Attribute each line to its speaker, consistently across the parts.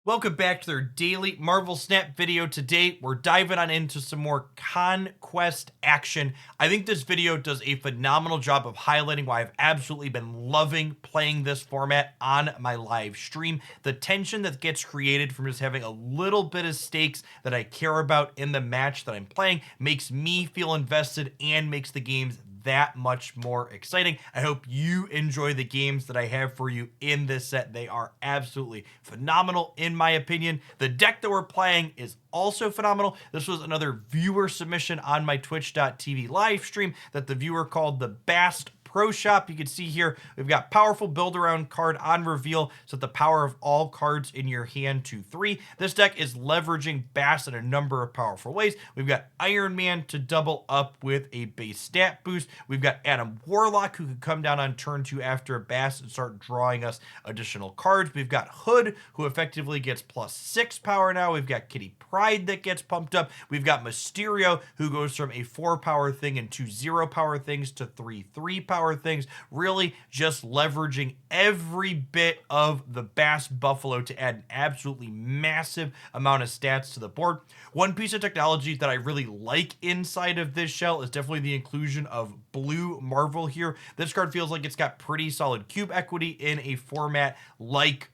Speaker 1: Welcome back to their daily Marvel Snap video. Today, we're diving on into some more Conquest action. I think this video does a phenomenal job of highlighting why I've absolutely been loving playing this format on my live stream. The tension that gets created from just having a little bit of stakes that I care about in the match that I'm playing makes me feel invested and makes the games that much more exciting. I hope you enjoy the games that I have for you in this set. They are absolutely phenomenal in my opinion. The deck that we're playing is also phenomenal. This was another viewer submission on my twitch.tv live stream that the viewer called the Bast Pro Shop. You can see here we've got powerful build around card on reveal, so the power of all cards in your hand to 3. This deck is leveraging Bass in a number of powerful ways. We've got Iron Man to double up with a base stat boost. We've got Adam Warlock, who can come down on turn 2 after Bass and start drawing us additional cards. We've got Hood, who effectively gets +6 power now. We've got Kitty Pryde that gets pumped up. We've got Mysterio, who goes from a 4 power thing and 2 0 power things to 3 power things, really just leveraging every bit of the Bass Buffalo to add an absolutely massive amount of stats to the board. One piece of technology that I really like inside of this shell is definitely the inclusion of Blue Marvel here. This card feels like it's got pretty solid cube equity in a format like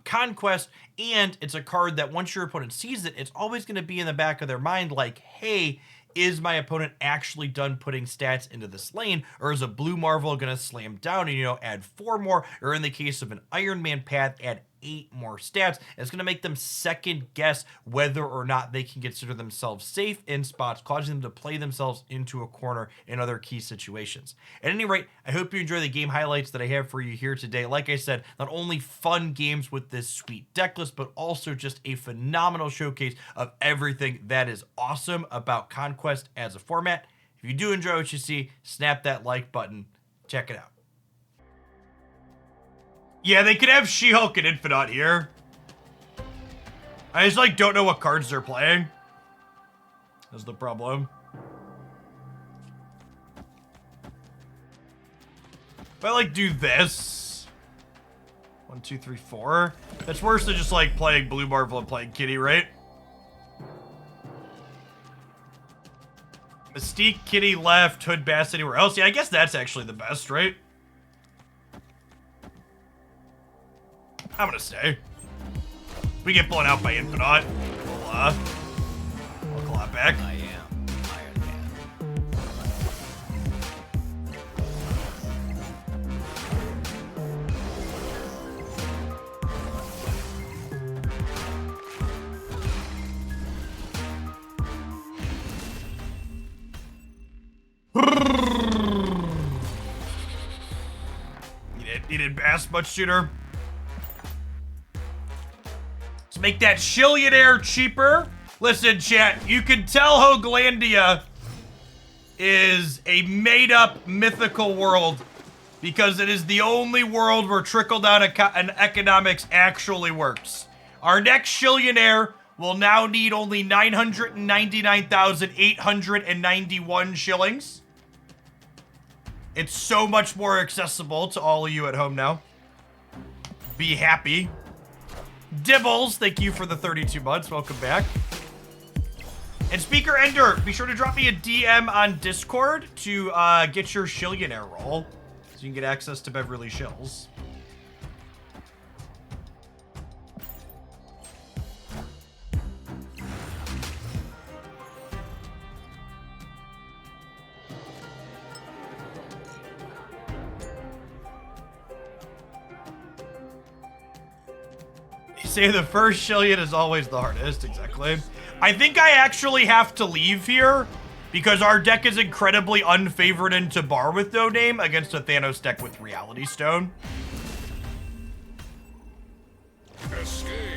Speaker 1: Conquest, and it's a card that once your opponent sees it, it's always going to be in the back of their mind like, hey, is my opponent actually done putting stats into this lane, or is a Blue Marvel going to slam down and, add 4 more, or in the case of an Iron Man path, add 8 more stats? It's going to make them second guess whether or not they can consider themselves safe in spots, causing them to play themselves into a corner in other key situations. At any rate, I hope you enjoy the game highlights that I have for you here today. Like I said, not only fun games with this sweet deck list, but also just a phenomenal showcase of everything that is awesome about Conquest as a format. If you do enjoy what you see, snap that like button. Check it out. Yeah, they could have She-Hulk and Infinite here. I just, don't know what cards they're playing. That's the problem. If I, do this. 1, 2, 3, 4. That's worse than just, playing Blue Marvel and playing Kitty, right? Mystique, Kitty left, Hood, Bass anywhere else. Yeah, I guess that's actually the best, right? I'm gonna stay. If we get blown out by Infinite, we'll clap back.
Speaker 2: I am Iron
Speaker 1: Man. Needed Bass much sooner. Make that Shillionaire cheaper. Listen, chat, you can tell Hoaglandia is a made-up mythical world because it is the only world where trickle-down economics actually works. Our next Shillionaire will now need only 999,891 shillings. It's so much more accessible to all of you at home now. Be happy. Dibbles, thank you for the 32 months. Welcome back. And Speaker Ender, be sure to drop me a DM on Discord to get your Shillionaire roll so you can get access to Beverly Shills. Say the first Shillion is always the hardest, exactly. I think I actually have to leave here because our deck is incredibly unfavored into bar with no name against a Thanos deck with Reality Stone.
Speaker 2: Escaped.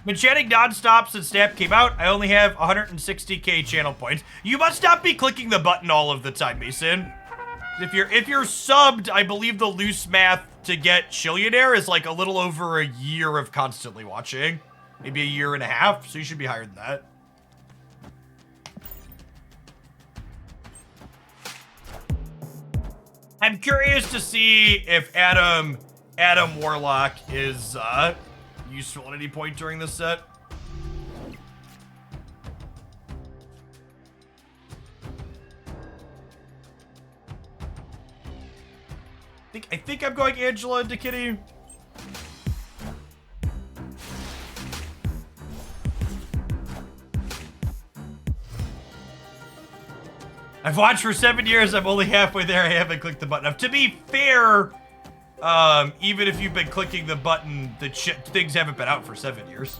Speaker 1: Been chatting nonstop since Snap came out. I only have 160k channel points. You must not be clicking the button all of the time, Mason. If you're subbed, I believe the loose math to get Shillionaire is a little over a year of constantly watching. Maybe a year and a half, so you should be higher than that. I'm curious to see if Adam Warlock is useful at any point during this set. I think I'm going Angela into Kitty. I've watched for 7 years. I'm only halfway there. I haven't clicked the button. To be fair, even if you've been clicking the button, things haven't been out for 7 years.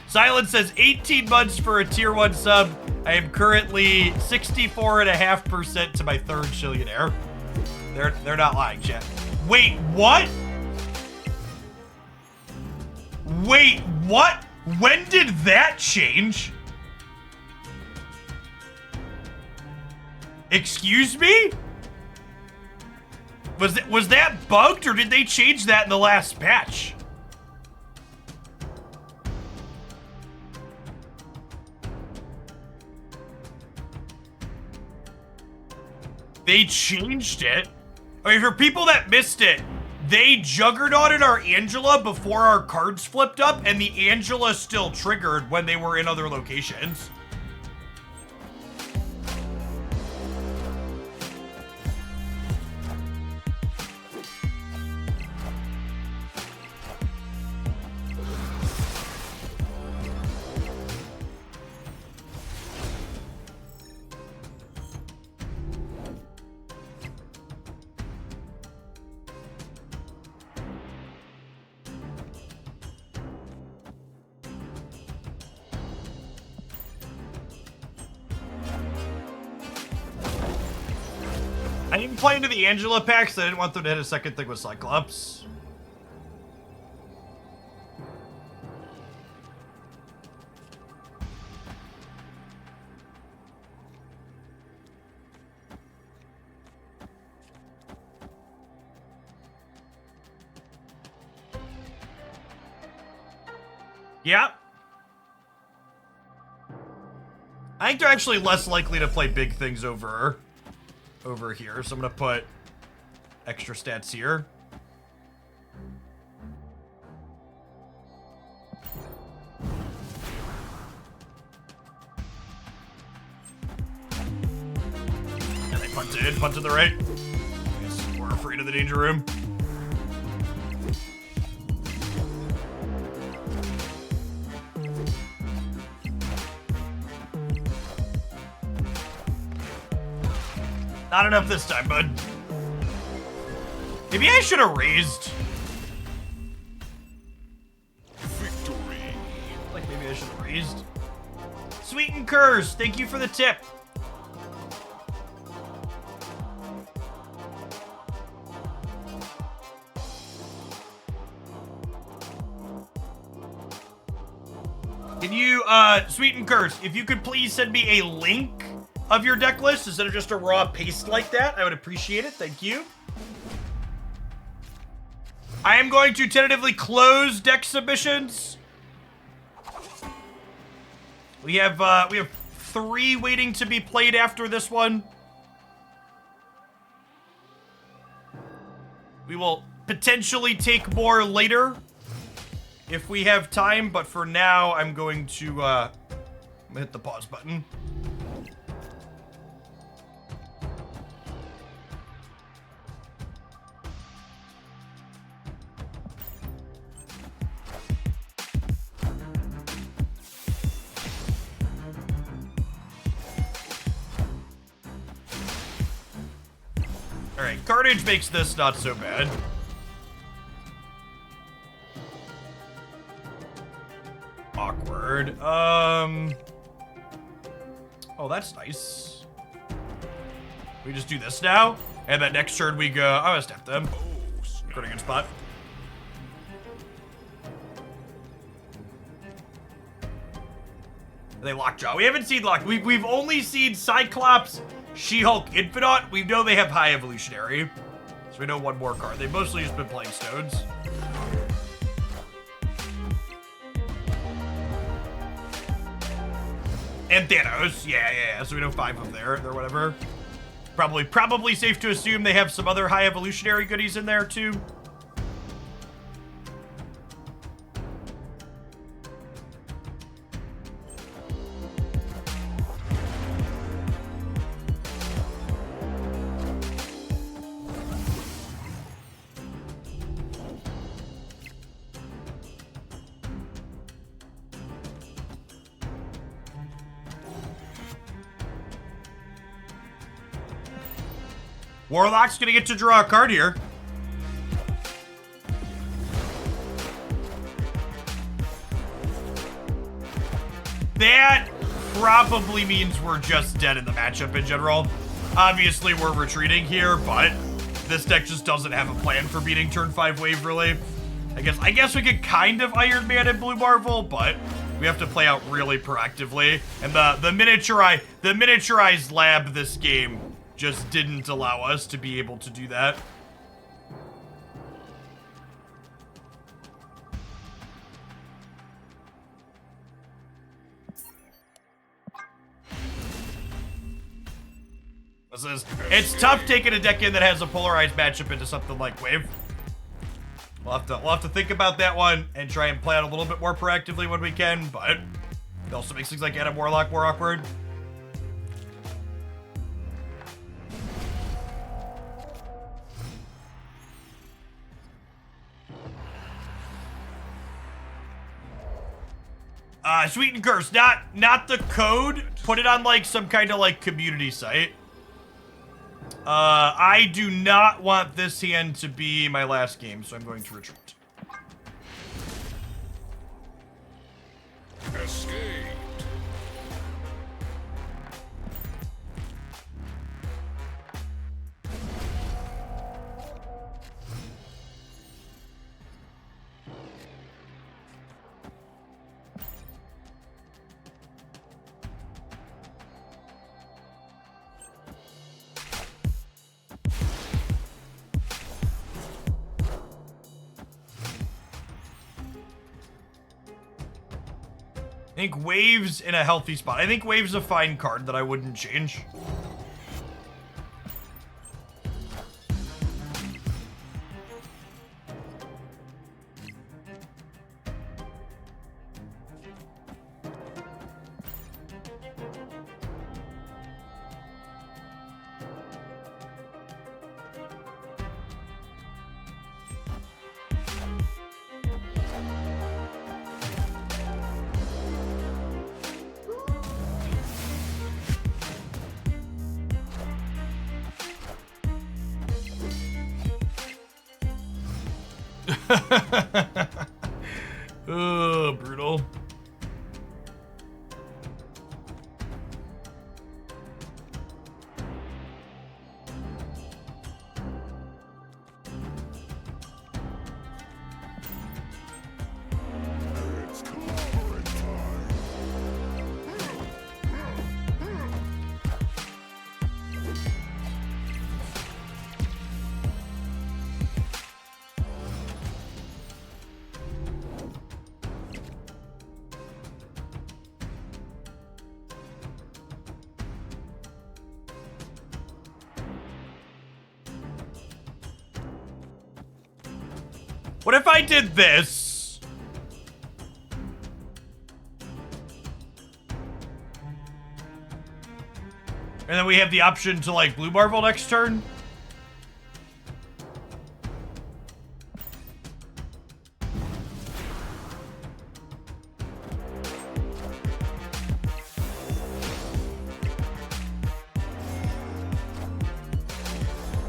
Speaker 1: Silence says 18 months for a tier 1 sub. I am currently 64.5% to my 3rd trillionaire. They're not lying, chat. Wait, what? Wait, what? When did that change? Excuse me? Was that bugged, or did they change that in the last patch? They changed it. Okay, for people that missed it, they juggernauted our Angela before our cards flipped up, and the Angela still triggered when they were in other locations. I didn't play into the Angela packs. I didn't want them to hit a second thing with Cyclops. Yeah. I think they're actually less likely to play big things over here, so I'm gonna put extra stats here. And they punt to the right. I guess we're afraid of the danger room. Not enough this time, bud. Maybe I should have raised.
Speaker 2: Victory.
Speaker 1: Like maybe I should have raised. Sweet and Curse, thank you for the tip. Can you, Sweet and Curse, if you could please send me a link of your deck list instead of just a raw paste like that, I would appreciate it. Thank you. I am going to tentatively close deck submissions. We have 3 waiting to be played after this one. We will potentially take more later if we have time, but for now, I'm going to hit the pause button. Alright, Carnage makes this not so bad. Awkward. Oh, that's nice. We just do this now, and then next turn we go. I'm gonna step them. Pretty good spot. They Lockjaw. We haven't seen Lock. We've only seen Cyclops, She-Hulk, Infinite. We know they have High Evolutionary, so we know one more card. They've mostly just been playing Stones. And Thanos. Yeah. So we know 5 of there or whatever. Probably safe to assume they have some other high evolutionary goodies in there too. Warlock's gonna get to draw a card here. That probably means we're just dead in the matchup in general. Obviously, we're retreating here, but this deck just doesn't have a plan for beating turn 5 wave, really. I guess we could kind of Iron Man and Blue Marvel, but we have to play out really proactively. And the miniaturized lab this game just didn't allow us to be able to do that. It's tough taking a deck in that has a polarized matchup into something like Wave. We'll have to think about that one and try and play out a little bit more proactively when we can, but it also makes things like Adam Warlock more awkward. Sweet and Curse, not the code. Put it on like some kind of like community site. I do not want this hand to be my last game, so I'm going to retreat.
Speaker 2: Escape.
Speaker 1: I think Wave's in a healthy spot. I think Wave's a fine card that I wouldn't change. Brutal.
Speaker 2: It's clobbering time.
Speaker 1: What if I did this? And then we have the option to like Blue Marvel next turn?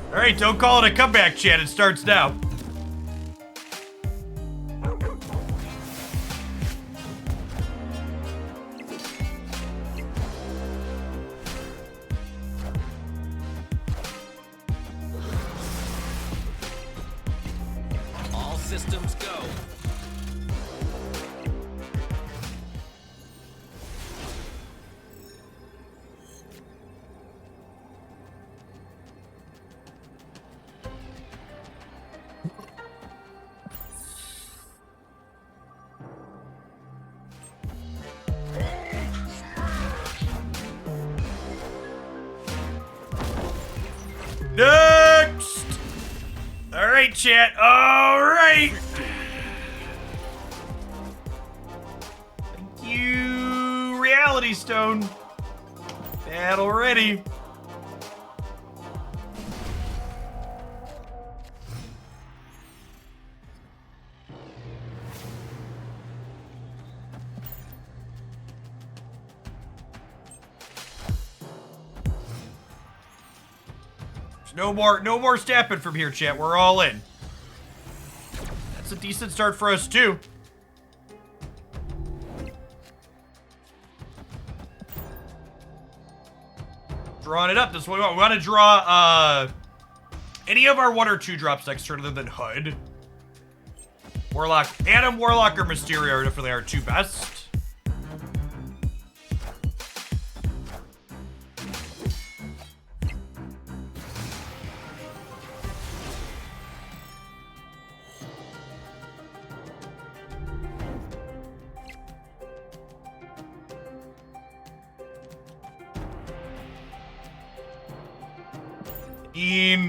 Speaker 1: All right, don't call it a comeback, chat. It starts now.
Speaker 3: All systems go.
Speaker 1: Next! Alright, chat. Alright! Thank you, Reality Stone. Battle ready. No more stepping from here, chat. We're all in. That's a decent start for us, too. Drawing it up. This is what we want. We want to draw, any of our 1 or 2 drops next turn other than HUD. Warlock, Adam, Warlock, or Mysterio are definitely our 2 best.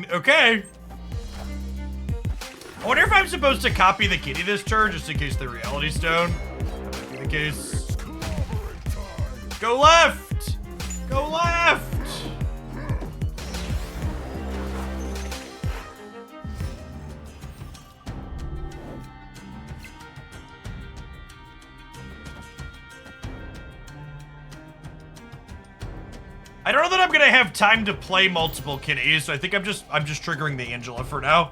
Speaker 1: Okay. I wonder if I'm supposed to copy the kitty this turn, just in case the Reality Stone. That might be the case. Go left! Go left! I don't know that I'm gonna have time to play multiple kitties, so I think I'm just triggering the Angela for now.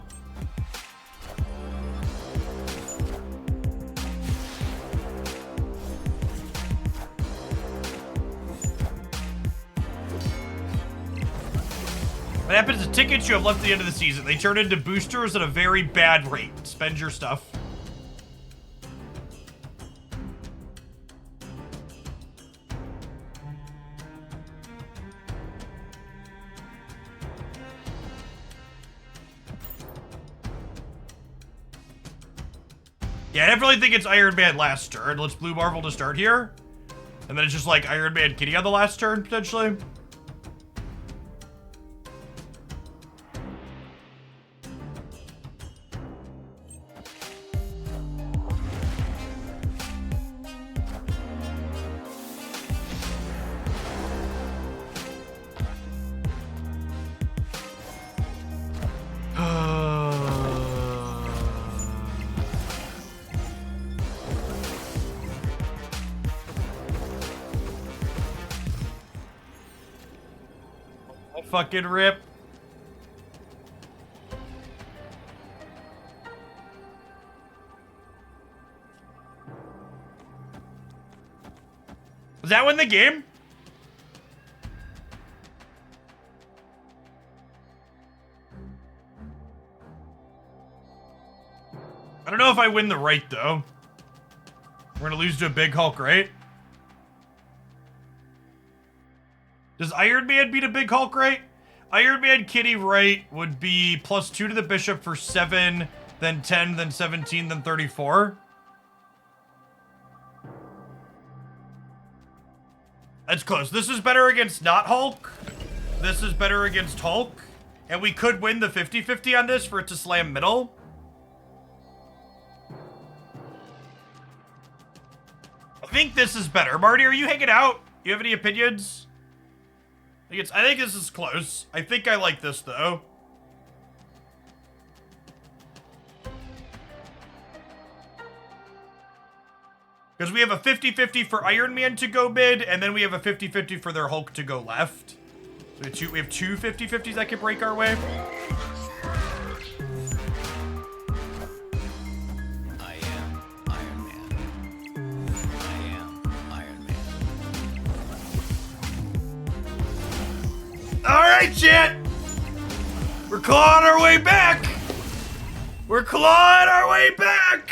Speaker 1: What happens to tickets you have left at the end of the season? They turn into boosters at a very bad rate. Spend your stuff. Yeah, I definitely think it's Iron Man last turn. Let's Blue Marvel to start here. And then it's just like Iron Man Kitty on the last turn, potentially. Fucking rip. Was that win the game? I don't know if I win the right, though. We're gonna lose to a big Hulk, right? Does Iron Man beat a big Hulk, right? Iron Man Kitty right would be +2 to the Bishop for 7, then 10, then 17, then 34. That's close. This is better against not Hulk. This is better against Hulk. And we could win the 50-50 on this for it to slam middle. I think this is better. Marty, are you hanging out? You have any opinions? I think this is close. I think I like this, though. Because we have a 50-50 for Iron Man to go mid, and then we have a 50-50 for their Hulk to go left. So we have two 50-50s that can break our way. Alright, chat! We're clawing our way back! We're clawing our way back!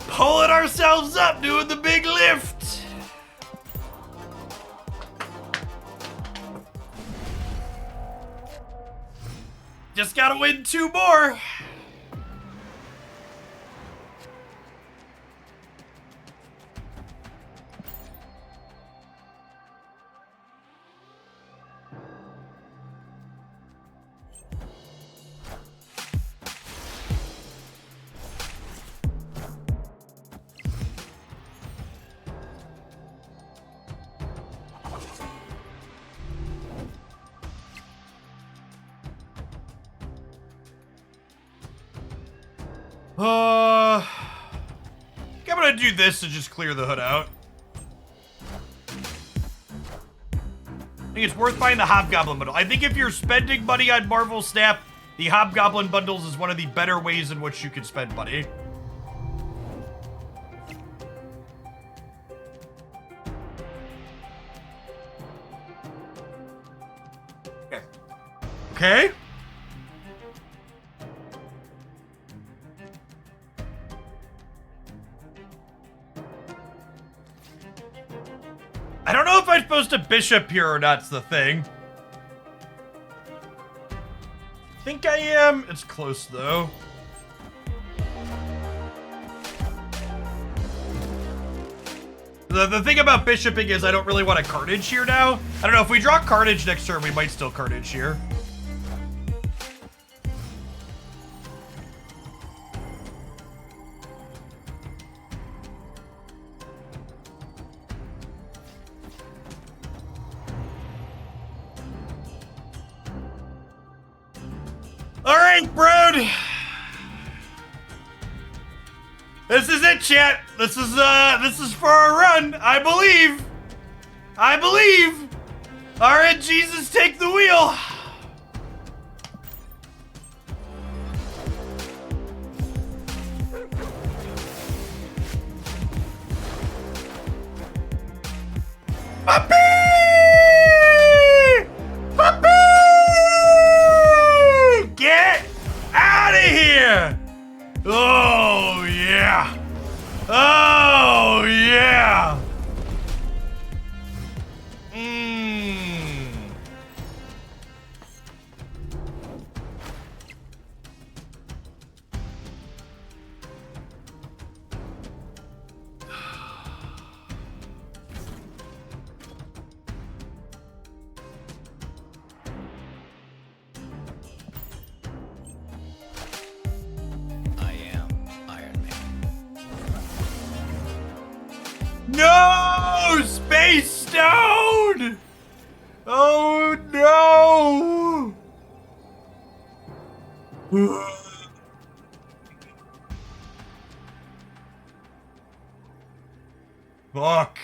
Speaker 1: Pulling ourselves up, doing the big lift! Just gotta win 2 more! I'm gonna do this to just clear the hood out. I think it's worth buying the Hobgoblin bundle. I think if you're spending money on Marvel Snap, the Hobgoblin bundles is one of the better ways in which you can spend money. Okay. Okay. I don't know if I'm supposed to bishop here or not's the thing. I think I am. It's close though. The thing about bishoping is I don't really want a carnage here now. I don't know, if we draw carnage next turn, we might still carnage here. All right, Brood. This is it, chat. This is for our run. I believe. I believe. All right, Jesus, take the wheel. Puppy! Puppy! Get out of here! Oh, yeah. Oh, yeah. No! Space Stone! Oh no! Fuck.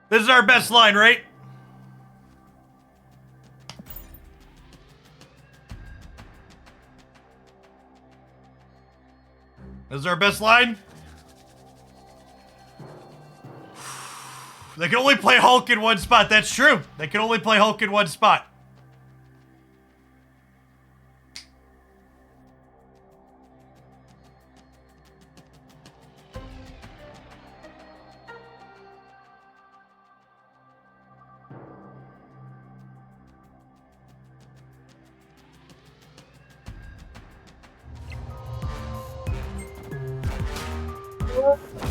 Speaker 1: This is our best line, right? This is our best line. They can only play Hulk in one spot. That's true. They can only play Hulk in one spot.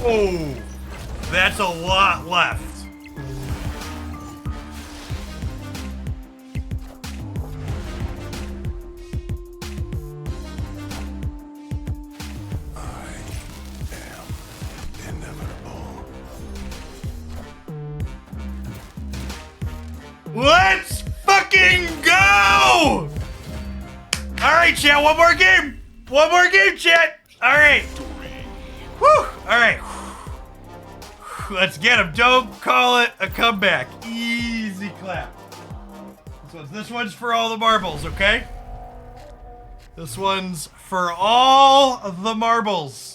Speaker 1: Oh, that's a lot left. Let's fucking go! Alright, chat, one more game! One more game, chat! Alright. Whew! Alright. Let's get him. Don't call it a comeback. Easy clap. So this one's for all the marbles, okay? This one's for all the marbles.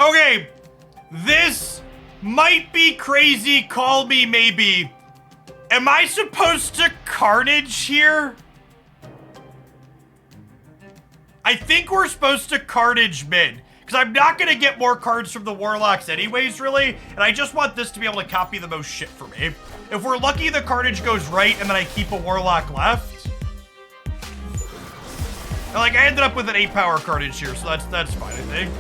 Speaker 1: Okay, This might be crazy, call me maybe. Am I supposed to Carnage here? I think we're supposed to Carnage mid, because I'm not going to get more cards from the Warlocks anyways, really, and I just want this to be able to copy the most shit for me. If we're lucky, the Carnage goes right, and then I keep a Warlock left. And, like, I ended up with an 8-power Carnage here, so that's fine, I think.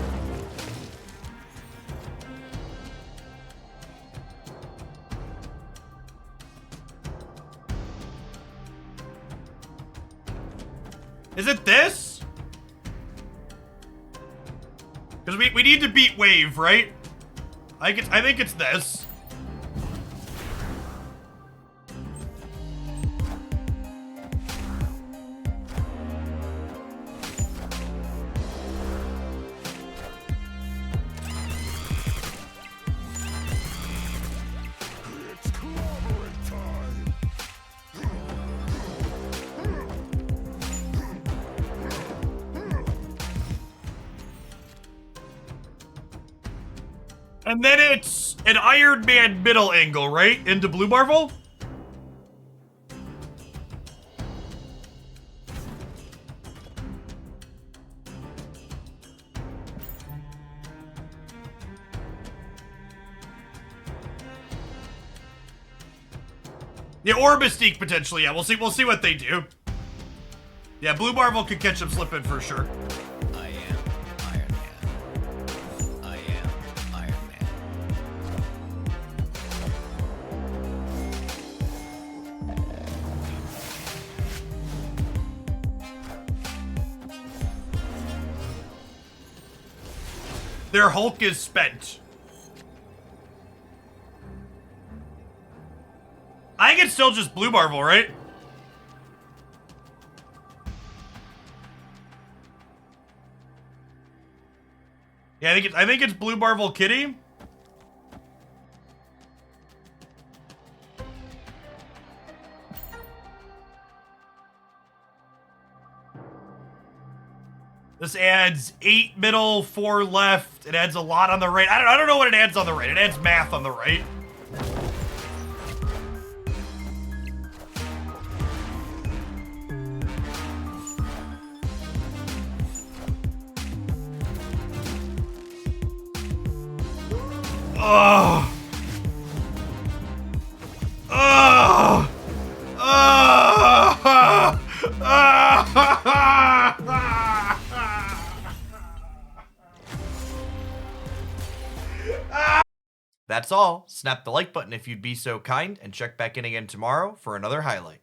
Speaker 1: Is it this? Because we need to beat Wave, right? I think it's this.
Speaker 2: It's clobbering time.
Speaker 1: And then it's an Iron Man middle angle, right? Into Blue Marvel? Yeah, or Mystique potentially. Yeah, we'll see what they do. Yeah, Blue Marvel could catch him slipping for sure.
Speaker 3: I am Iron Man. I am Iron Man.
Speaker 1: Their Hulk is spent. I think it's still just Blue Marvel, right? Yeah, I think it's Blue Marvel Kitty. This adds 8 middle, 4 left. It adds a lot on the right. I don't know what it adds on the right. It adds math on the right. Ugh. Ugh. That's all. Snap the like button if you'd be so kind, and check back in again tomorrow for another highlight.